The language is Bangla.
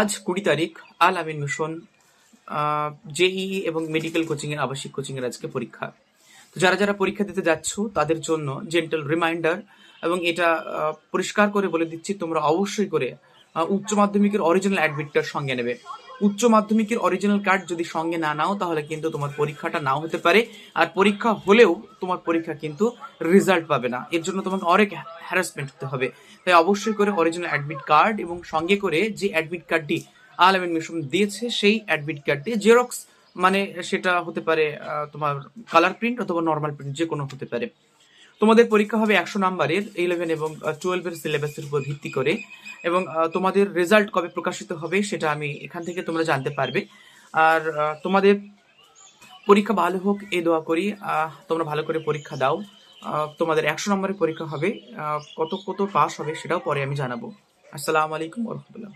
আজ 20 তারিখ। আল আমিন মিশন জেইই এবং মেডিকেল কোচিং এর আবাসিক কোচিং এর আজকে পরীক্ষা। তো যারা যারা পরীক্ষা দিতে যাচ্ছ তাদের জন্য জেন্টাল রিমাইন্ডার, এবং এটা পরিষ্কার করে বলে দিচ্ছি, তোমরা অবশ্যই করে উচ্চ মাধ্যমিকের অরিজিনাল অ্যাডমিট কার্ড সঙ্গে নেবে। উচ্চ মাধ্যমিকের অরিজিনাল কার্ড যদি সঙ্গে না নাও তাহলে কিন্তু তোমার পরীক্ষাটা নাও হতে পারে, আর পরীক্ষা হলেও তোমার পরীক্ষা কিন্তু রেজাল্ট পাবে না। এর জন্য তোমাকে অনেক হ্যারাসমেন্ট হতে হবে। তাই অবশ্যই করে অরিজিনাল অ্যাডমিট কার্ড এবং সঙ্গে করে যে অ্যাডমিট কার্ডটি আল আমিন মিশন দিয়েছে সেই অ্যাডমিট কার্ডটি জেরক্স, মানে সেটা হতে পারে তোমার কালার প্রিন্ট অথবা নর্মাল প্রিন্ট, যে কোনো হতে পারে। তোমাদের পরীক্ষা হবে 100 নম্বরের 11 এবং 12 সিলেবাসের উপর ভিত্তি করে, এবং তোমাদের রেজাল্ট কবে প্রকাশিত হবে সেটা আমি এখান থেকে তোমরা জানতে পারবে। আর তোমাদের পরীক্ষা ভালো হোক এই দোয়া করি। তোমরা ভালো করে পরীক্ষা দাও। তোমাদের 100 নম্বরের পরীক্ষা হবে, কত কত পাস হবে সেটাও পরে আমি জানাবো। আসসালামু আলাইকুম ওয়া রাহমাতুল্লাহ।